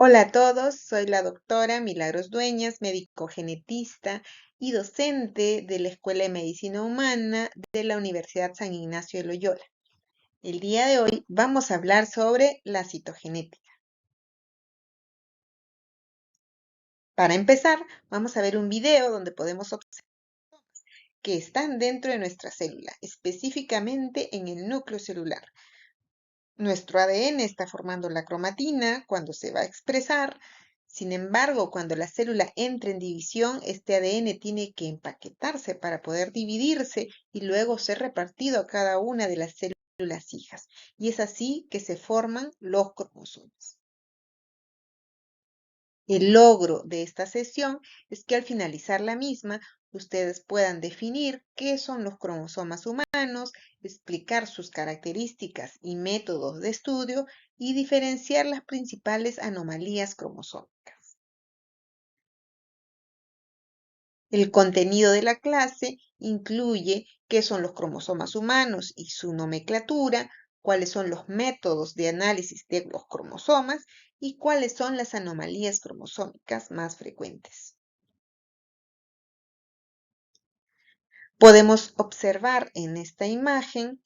Hola a todos, soy la doctora Milagros Dueñas, médico genetista y docente de la Escuela de Medicina Humana de la Universidad San Ignacio de Loyola. El día de hoy vamos a hablar sobre la citogenética. Para empezar, vamos a ver un video donde podemos observar que están dentro de nuestra célula, específicamente en el núcleo celular. Nuestro ADN está formando la cromatina cuando se va a expresar. Sin embargo, cuando la célula entra en división, este ADN tiene que empaquetarse para poder dividirse y luego ser repartido a cada una de las células hijas. Y es así que se forman los cromosomas. El logro de esta sesión es que al finalizar la misma, ustedes puedan definir qué son los cromosomas humanos, explicar sus características y métodos de estudio y diferenciar las principales anomalías cromosómicas. El contenido de la clase incluye qué son los cromosomas humanos y su nomenclatura, cuáles son los métodos de análisis de los cromosomas y cuáles son las anomalías cromosómicas más frecuentes. Podemos observar en esta imagen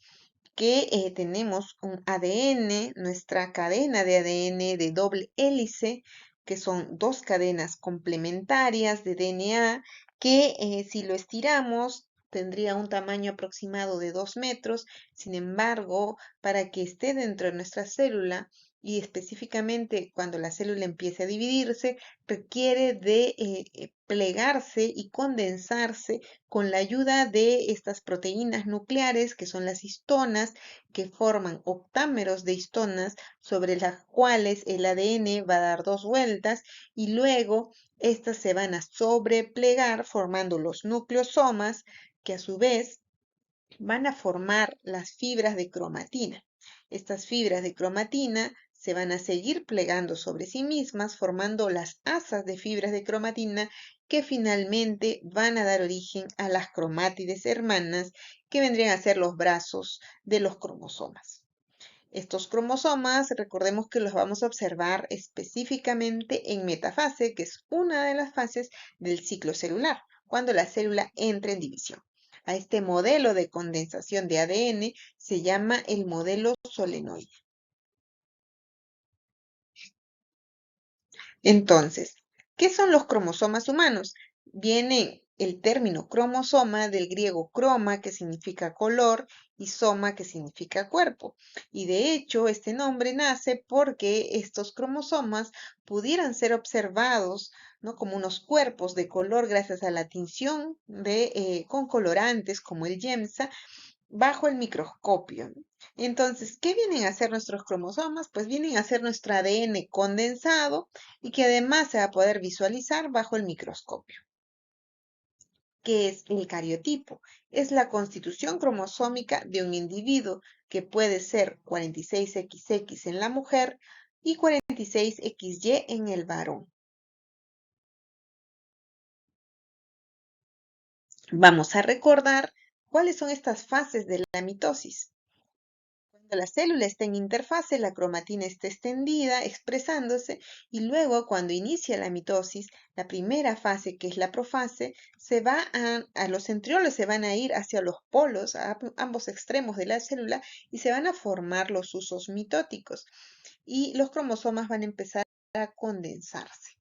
que tenemos un ADN, nuestra cadena de ADN de doble hélice, que son dos cadenas complementarias de DNA, que si lo estiramos tendría un tamaño aproximado de 2 metros. Sin embargo, para que esté dentro de nuestra célula y específicamente cuando la célula empiece a dividirse, requiere de plegarse y condensarse con la ayuda de estas proteínas nucleares, que son las histonas, que forman octámeros de histonas sobre las cuales el ADN va a dar dos vueltas y luego estas se van a sobreplegar formando los nucleosomas, que a su vez van a formar las fibras de cromatina. Estas fibras de cromatina se van a seguir plegando sobre sí mismas, formando las asas de fibras de cromatina que finalmente van a dar origen a las cromátides hermanas, que vendrían a ser los brazos de los cromosomas. Estos cromosomas, recordemos que los vamos a observar específicamente en metafase, que es una de las fases del ciclo celular, cuando la célula entra en división. A este modelo de condensación de ADN se llama el modelo solenoide. Entonces, ¿qué son los cromosomas humanos? Viene el término cromosoma del griego croma, que significa color, y soma, que significa cuerpo. Y de hecho, este nombre nace porque estos cromosomas pudieran ser observados, ¿no?, como unos cuerpos de color gracias a la tinción con colorantes como el yemsa bajo el microscopio, ¿no? Entonces, ¿qué vienen a hacer nuestros cromosomas? Pues vienen a ser nuestro ADN condensado y que además se va a poder visualizar bajo el microscopio. ¿Qué es el cariotipo? Es la constitución cromosómica de un individuo, que puede ser 46XX en la mujer y 46XY en el varón. Vamos a recordar cuáles son estas fases de la mitosis. Cuando la célula está en interfase, la cromatina está extendida, expresándose, y luego cuando inicia la mitosis, la primera fase, que es la profase, los centriolos se van a ir hacia los polos, a ambos extremos de la célula, y se van a formar los usos mitóticos, y los cromosomas van a empezar a condensarse.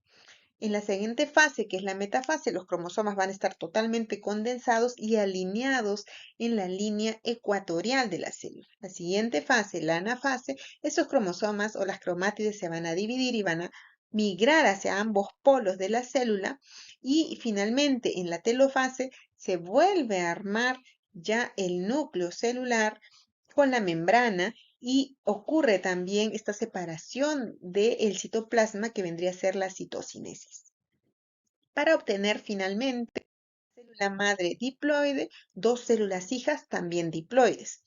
En la siguiente fase, que es la metafase, los cromosomas van a estar totalmente condensados y alineados en la línea ecuatorial de la célula. La siguiente fase, la anafase, esos cromosomas o las cromátides se van a dividir y van a migrar hacia ambos polos de la célula, y finalmente en la telofase se vuelve a armar ya el núcleo celular con la membrana, y ocurre también esta separación del citoplasma, que vendría a ser la citocinesis, para obtener finalmente célula madre diploide, dos células hijas también diploides.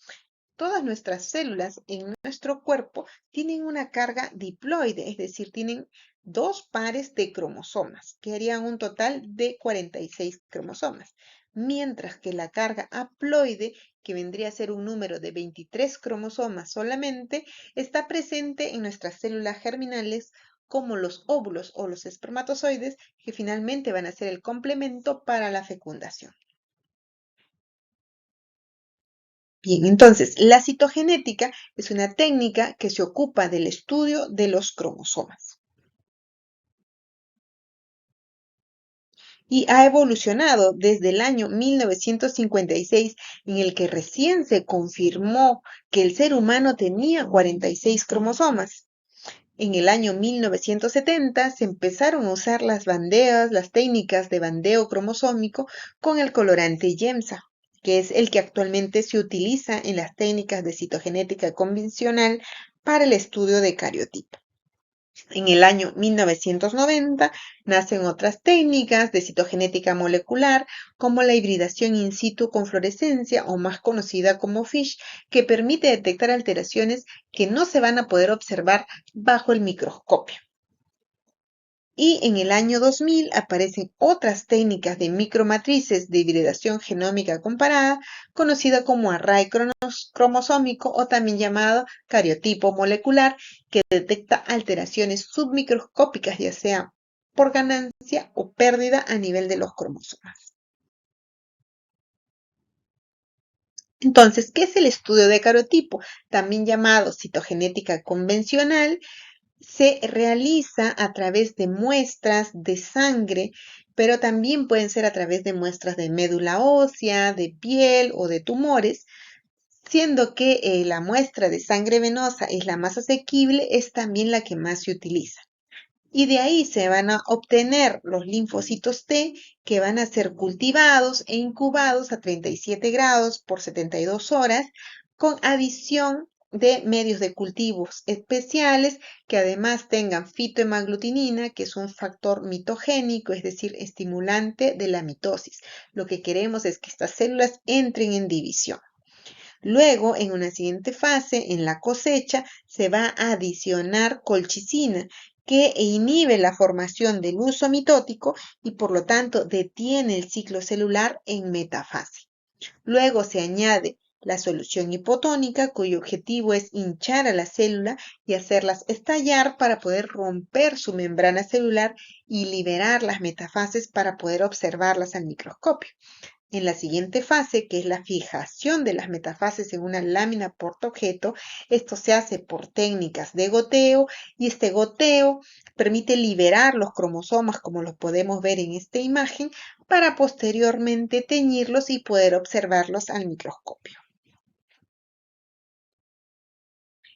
Todas nuestras células en nuestro cuerpo tienen una carga diploide, es decir, tienen dos pares de cromosomas, que harían un total de 46 cromosomas, mientras que la carga haploide, que vendría a ser un número de 23 cromosomas solamente, está presente en nuestras células germinales como los óvulos o los espermatozoides, que finalmente van a ser el complemento para la fecundación. Bien, entonces, la citogenética es una técnica que se ocupa del estudio de los cromosomas y ha evolucionado desde el año 1956, en el que recién se confirmó que el ser humano tenía 46 cromosomas. En el año 1970 se empezaron a usar las técnicas de bandeo cromosómico con el colorante YEMSA, que es el que actualmente se utiliza en las técnicas de citogenética convencional para el estudio de cariotipo. En el año 1990 nacen otras técnicas de citogenética molecular, como la hibridación in situ con fluorescencia, o más conocida como FISH, que permite detectar alteraciones que no se van a poder observar bajo el microscopio. Y en el año 2000 aparecen otras técnicas de micromatrices de hibridación genómica comparada, conocida como array cromosómico, o también llamado cariotipo molecular, que detecta alteraciones submicroscópicas, ya sea por ganancia o pérdida a nivel de los cromosomas. Entonces, ¿qué es el estudio de cariotipo? También llamado citogenética convencional. Se realiza a través de muestras de sangre, pero también pueden ser a través de muestras de médula ósea, de piel o de tumores, siendo que la muestra de sangre venosa es la más asequible, es también la que más se utiliza. Y de ahí se van a obtener los linfocitos T, que van a ser cultivados e incubados a 37 grados por 72 horas, con adición de medios de cultivos especiales que además tengan fitohemaglutinina, que es un factor mitogénico, es decir, estimulante de la mitosis. Lo que queremos es que estas células entren en división. Luego, en una siguiente fase, en la cosecha, se va a adicionar colchicina, que inhibe la formación del huso mitótico y por lo tanto detiene el ciclo celular en metafase. Luego se añade la solución hipotónica, cuyo objetivo es hinchar a la célula y hacerlas estallar para poder romper su membrana celular y liberar las metafases para poder observarlas al microscopio. En la siguiente fase, que es la fijación de las metafases en una lámina portaobjeto, esto se hace por técnicas de goteo, y este goteo permite liberar los cromosomas, como los podemos ver en esta imagen, para posteriormente teñirlos y poder observarlos al microscopio.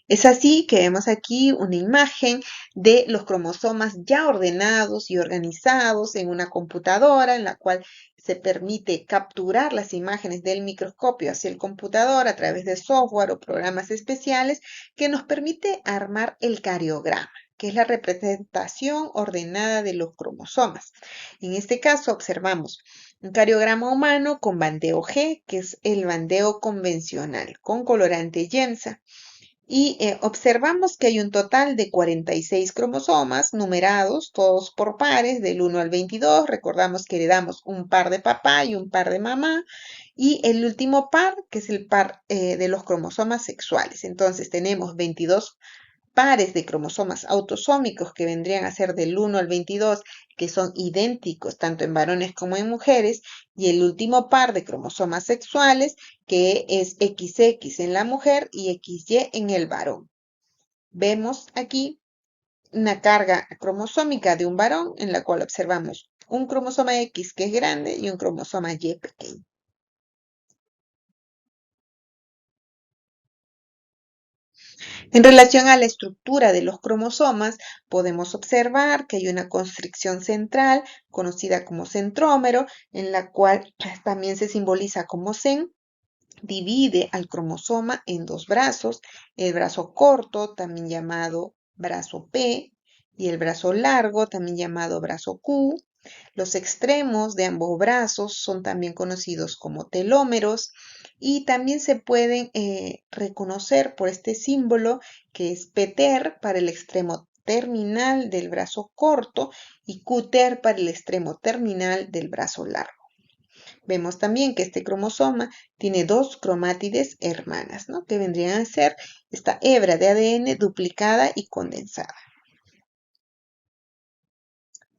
Es así que vemos aquí una imagen de los cromosomas ya ordenados y organizados en una computadora, en la cual se permite capturar las imágenes del microscopio hacia el computador a través de software o programas especiales, que nos permite armar el cariograma, que es la representación ordenada de los cromosomas. En este caso observamos un cariograma humano con bandeo G, que es el bandeo convencional, con colorante YEMSA. Y observamos que hay un total de 46 cromosomas numerados, todos por pares, del 1 al 22. Recordamos que heredamos un par de papá y un par de mamá. Y el último par, que es el par de los cromosomas sexuales. Entonces tenemos 22 pares de cromosomas autosómicos, que vendrían a ser del 1 al 22, que son idénticos tanto en varones como en mujeres, y el último par de cromosomas sexuales, que es XX en la mujer y XY en el varón. Vemos aquí una carga cromosómica de un varón, en la cual observamos un cromosoma X, que es grande, y un cromosoma Y pequeño. En relación a la estructura de los cromosomas, podemos observar que hay una constricción central, conocida como centrómero, en la cual también se simboliza como CEN. Divide al cromosoma en dos brazos: el brazo corto, también llamado brazo P, y el brazo largo, también llamado brazo Q. Los extremos de ambos brazos son también conocidos como telómeros, y también se pueden reconocer por este símbolo, que es PTER para el extremo terminal del brazo corto y QTER para el extremo terminal del brazo largo. Vemos también que este cromosoma tiene dos cromátides hermanas, ¿no?, que vendrían a ser esta hebra de ADN duplicada y condensada.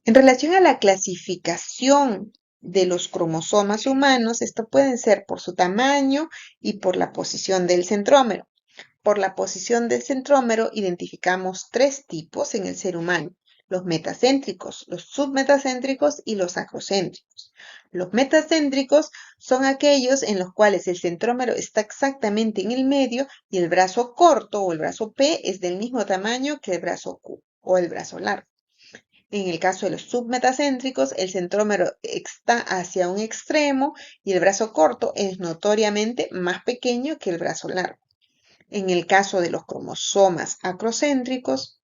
En relación a la clasificación de los cromosomas humanos, esto pueden ser por su tamaño y por la posición del centrómero. Por la posición del centrómero identificamos tres tipos en el ser humano: los metacéntricos, los submetacéntricos y los acrocéntricos. Los metacéntricos son aquellos en los cuales el centrómero está exactamente en el medio y el brazo corto o el brazo P es del mismo tamaño que el brazo Q o el brazo largo. En el caso de los submetacéntricos, el centrómero está hacia un extremo y el brazo corto es notoriamente más pequeño que el brazo largo. En el caso de los cromosomas acrocéntricos,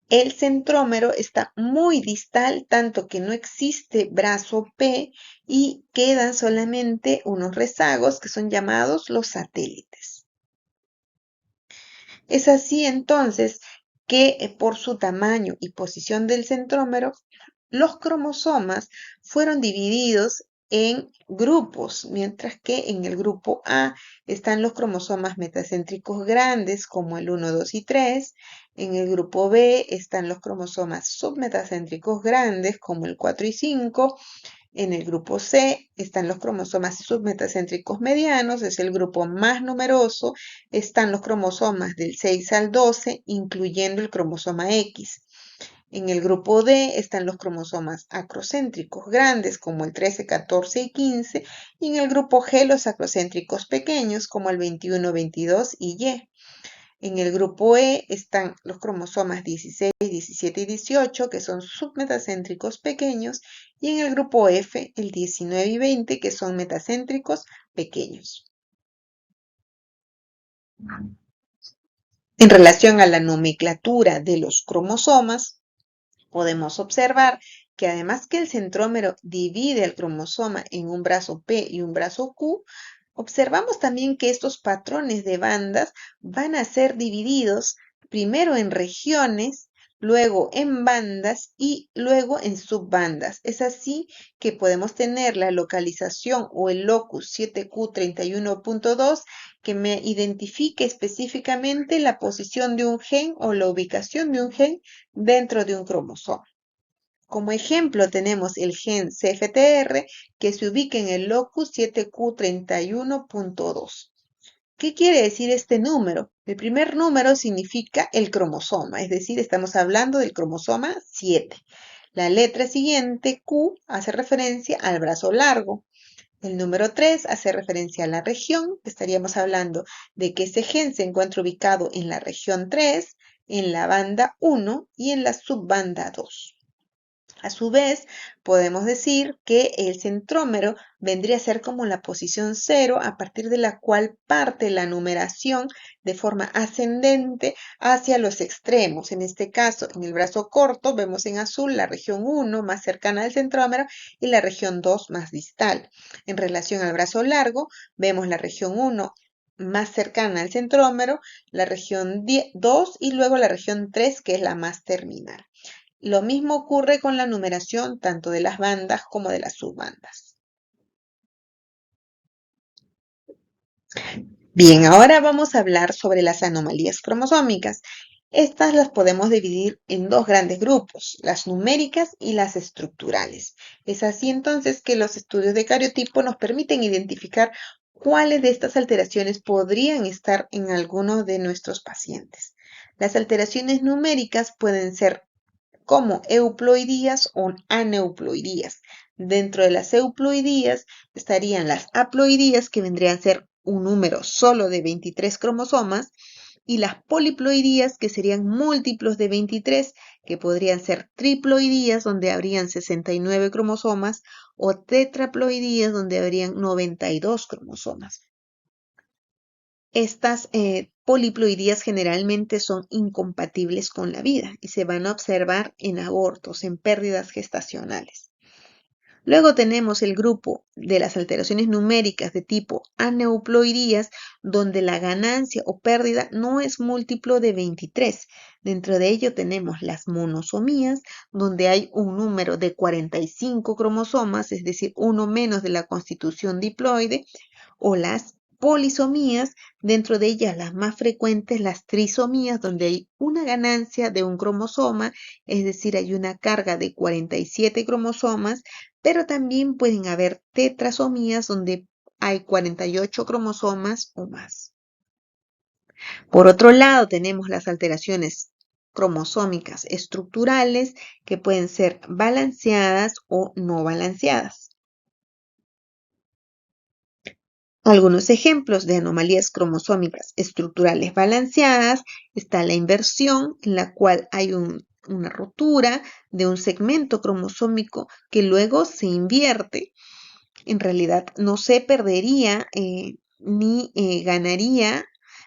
el centrómero está muy distal, tanto que no existe brazo P y quedan solamente unos rezagos que son llamados los satélites. Es así entonces que por su tamaño y posición del centrómero, los cromosomas fueron divididos en grupos, mientras que en el grupo A están los cromosomas metacéntricos grandes como el 1, 2 y 3. En el grupo B están los cromosomas submetacéntricos grandes como el 4 y 5. En el grupo C están los cromosomas submetacéntricos medianos, es el grupo más numeroso. Están los cromosomas del 6 al 12, incluyendo el cromosoma X. En el grupo D están los cromosomas acrocéntricos grandes, como el 13, 14 y 15. Y en el grupo G los acrocéntricos pequeños, como el 21, 22 y Y. En el grupo E están los cromosomas 16, 17 y 18, que son submetacéntricos pequeños, y en el grupo F el 19 y 20, que son metacéntricos pequeños. En relación a la nomenclatura de los cromosomas, podemos observar que además que el centrómero divide el cromosoma en un brazo P y un brazo Q, observamos también que estos patrones de bandas van a ser divididos primero en regiones, luego en bandas y luego en subbandas. Es así que podemos tener la localización o el locus 7q31.2 que me identifique específicamente la posición de un gen o la ubicación de un gen dentro de un cromosoma. Como ejemplo tenemos el gen CFTR que se ubica en el locus 7q31.2. ¿Qué quiere decir este número? El primer número significa el cromosoma, es decir, estamos hablando del cromosoma 7. La letra siguiente, Q, hace referencia al brazo largo. El número 3 hace referencia a la región. Estaríamos hablando de que ese gen se encuentra ubicado en la región 3, en la banda 1 y en la subbanda 2. A su vez, podemos decir que el centrómero vendría a ser como la posición 0, a partir de la cual parte la numeración de forma ascendente hacia los extremos. En este caso, en el brazo corto, vemos en azul la región 1 más cercana al centrómero y la región 2 más distal. En relación al brazo largo, vemos la región 1 más cercana al centrómero, la región 2 y luego la región 3, que es la más terminal. Lo mismo ocurre con la numeración tanto de las bandas como de las subbandas. Bien, ahora vamos a hablar sobre las anomalías cromosómicas. Estas las podemos dividir en dos grandes grupos, las numéricas y las estructurales. Es así entonces que los estudios de cariotipo nos permiten identificar cuáles de estas alteraciones podrían estar en alguno de nuestros pacientes. Las alteraciones numéricas pueden ser como euploidías o aneuploidías. Dentro de las euploidías estarían las haploidías, que vendrían a ser un número solo de 23 cromosomas, y las poliploidías, que serían múltiplos de 23, que podrían ser triploidías, donde habrían 69 cromosomas, o tetraploidías, donde habrían 92 cromosomas. Estas poliploidías generalmente son incompatibles con la vida y se van a observar en abortos, en pérdidas gestacionales. Luego tenemos el grupo de las alteraciones numéricas de tipo aneuploidías, donde la ganancia o pérdida no es múltiplo de 23. Dentro de ello tenemos las monosomías, donde hay un número de 45 cromosomas, es decir, uno menos de la constitución diploide, o las polisomías, dentro de ellas las más frecuentes, las trisomías, donde hay una ganancia de un cromosoma, es decir, hay una carga de 47 cromosomas, pero también pueden haber tetrasomías, donde hay 48 cromosomas o más. Por otro lado, tenemos las alteraciones cromosómicas estructurales que pueden ser balanceadas o no balanceadas. Algunos ejemplos de anomalías cromosómicas estructurales balanceadas está la inversión, en la cual hay una rotura de un segmento cromosómico que luego se invierte. En realidad no se perdería ni ganaría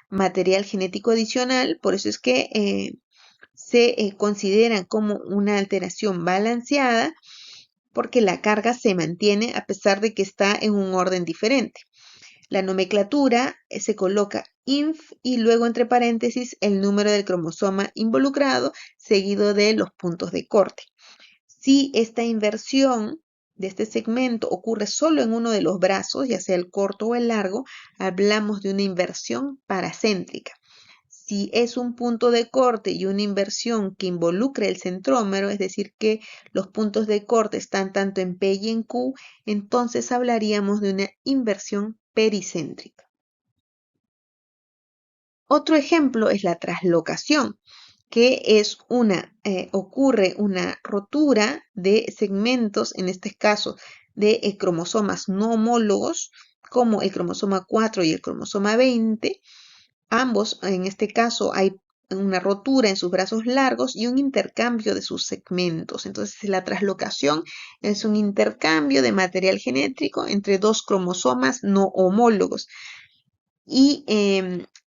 material genético adicional, por eso es que se consideran como una alteración balanceada, porque la carga se mantiene a pesar de que está en un orden diferente. La nomenclatura se coloca INF y luego entre paréntesis el número del cromosoma involucrado, seguido de los puntos de corte. Si esta inversión de este segmento ocurre solo en uno de los brazos, ya sea el corto o el largo, hablamos de una inversión paracéntrica. Si es un punto de corte y una inversión que involucra el centrómero, es decir, que los puntos de corte están tanto en P y en Q, entonces hablaríamos de una inversión pericéntrica. Otro ejemplo es la traslocación, que es ocurre una rotura de segmentos, en este caso de cromosomas no homólogos, como el cromosoma 4 y el cromosoma 20. Ambos, en este caso, hay una rotura en sus brazos largos y un intercambio de sus segmentos. Entonces, la traslocación es un intercambio de material genético entre dos cromosomas no homólogos y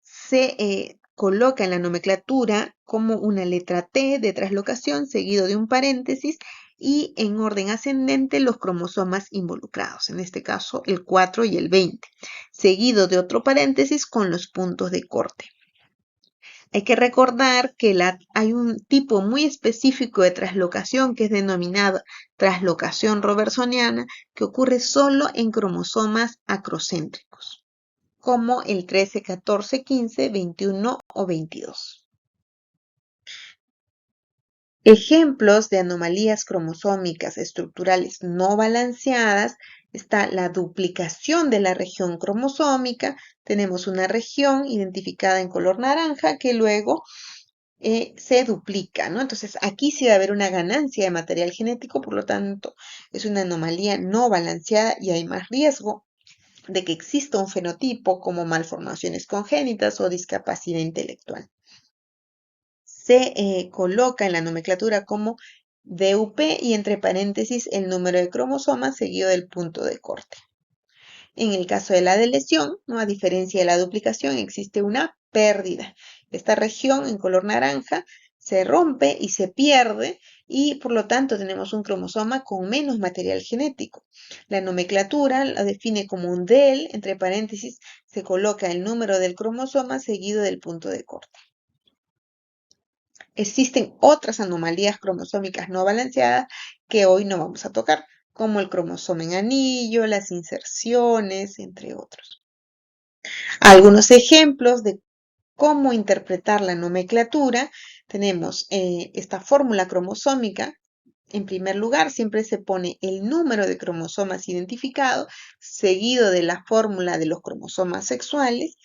se coloca en la nomenclatura como una letra T de traslocación seguido de un paréntesis y en orden ascendente los cromosomas involucrados, en este caso el 4 y el 20, seguido de otro paréntesis con los puntos de corte. Hay que recordar que hay un tipo muy específico de traslocación que es denominada traslocación robertsoniana, que ocurre solo en cromosomas acrocéntricos, como el 13, 14, 15, 21 o 22. Ejemplos de anomalías cromosómicas estructurales no balanceadas está la duplicación de la región cromosómica. Tenemos una región identificada en color naranja que luego se duplica, ¿no? Entonces aquí sí va a haber una ganancia de material genético, por lo tanto es una anomalía no balanceada y hay más riesgo de que exista un fenotipo como malformaciones congénitas o discapacidad intelectual. Se coloca en la nomenclatura como DUP y entre paréntesis el número de cromosomas seguido del punto de corte. En el caso de la delesión, ¿no? A diferencia de la duplicación, existe una pérdida. Esta región en color naranja se rompe y se pierde y por lo tanto tenemos un cromosoma con menos material genético. La nomenclatura la define como un DEL, entre paréntesis se coloca el número del cromosoma seguido del punto de corte. Existen otras anomalías cromosómicas no balanceadas que hoy no vamos a tocar, como el cromosoma en anillo, las inserciones, entre otros. Algunos ejemplos de cómo interpretar la nomenclatura. Tenemos esta fórmula cromosómica. En primer lugar, siempre se pone el número de cromosomas identificado, seguido de la fórmula de los cromosomas sexuales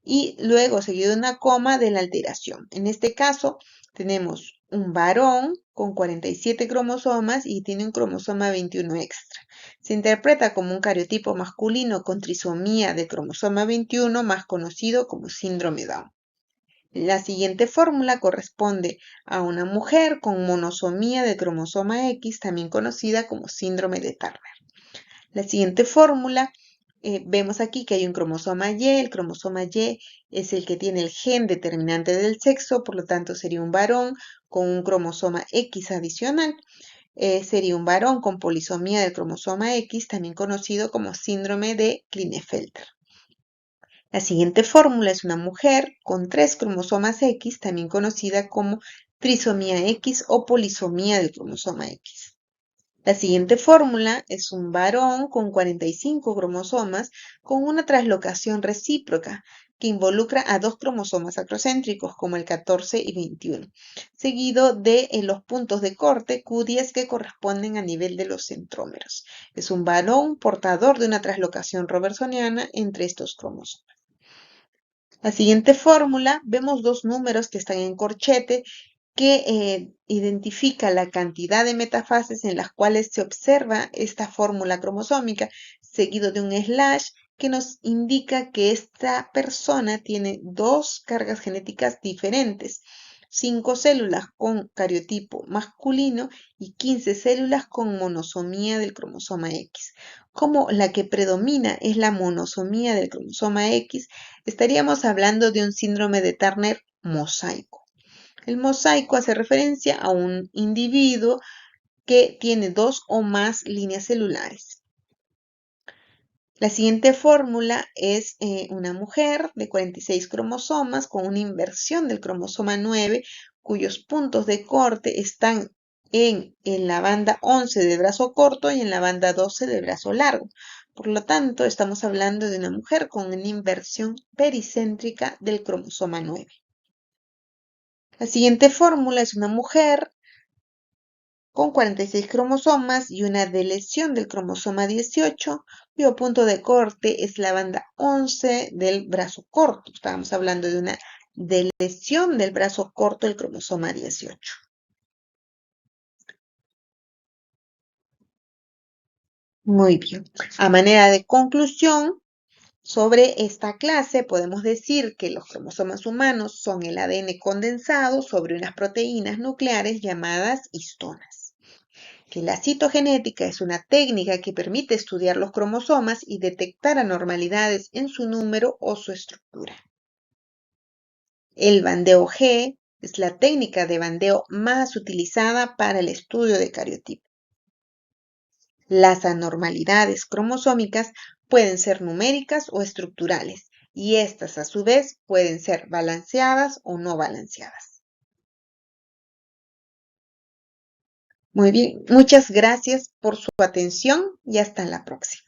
y luego seguido de una coma de la alteración. En este caso, tenemos un varón con 47 cromosomas y tiene un cromosoma 21 extra. Se interpreta como un cariotipo masculino con trisomía de cromosoma 21, más conocido como síndrome Down. La siguiente fórmula corresponde a una mujer con monosomía de cromosoma X, también conocida como síndrome de Turner. La siguiente fórmula, vemos aquí que hay un cromosoma Y, el cromosoma Y es el que tiene el gen determinante del sexo, por lo tanto sería un varón con un cromosoma X adicional. Sería un varón con polisomía del cromosoma X, también conocido como síndrome de Klinefelter. La siguiente fórmula es una mujer con 3 cromosomas X, también conocida como trisomía X o polisomía del cromosoma X. La siguiente fórmula es un varón con 45 cromosomas con una translocación recíproca que involucra a dos cromosomas acrocéntricos como el 14 y 21, seguido de los puntos de corte Q10 que corresponden a nivel de los centrómeros. Es un varón portador de una translocación robertsoniana entre estos cromosomas. La siguiente fórmula, vemos dos números que están en corchete que identifica la cantidad de metafases en las cuales se observa esta fórmula cromosómica, seguido de un slash que nos indica que esta persona tiene dos cargas genéticas diferentes, 5 células con cariotipo masculino y 15 células con monosomía del cromosoma X. Como la que predomina es la monosomía del cromosoma X, estaríamos hablando de un síndrome de Turner mosaico. El mosaico hace referencia a un individuo que tiene dos o más líneas celulares. La siguiente fórmula es una mujer de 46 cromosomas con una inversión del cromosoma 9, cuyos puntos de corte están en la banda 11 del brazo corto y en la banda 12 del brazo largo. Por lo tanto, estamos hablando de una mujer con una inversión pericéntrica del cromosoma 9. La siguiente fórmula es una mujer con 46 cromosomas y una deleción del cromosoma 18, cuyo punto de corte es la banda 11 del brazo corto. Estábamos hablando de una deleción del brazo corto del cromosoma 18. Muy bien. A manera de conclusión, sobre esta clase podemos decir que los cromosomas humanos son el ADN condensado sobre unas proteínas nucleares llamadas histonas. Que la citogenética es una técnica que permite estudiar los cromosomas y detectar anormalidades en su número o su estructura. El bandeo G es la técnica de bandeo más utilizada para el estudio de cariotipos. Las anormalidades cromosómicas pueden ser numéricas o estructurales, y estas a su vez pueden ser balanceadas o no balanceadas. Muy bien, muchas gracias por su atención y hasta la próxima.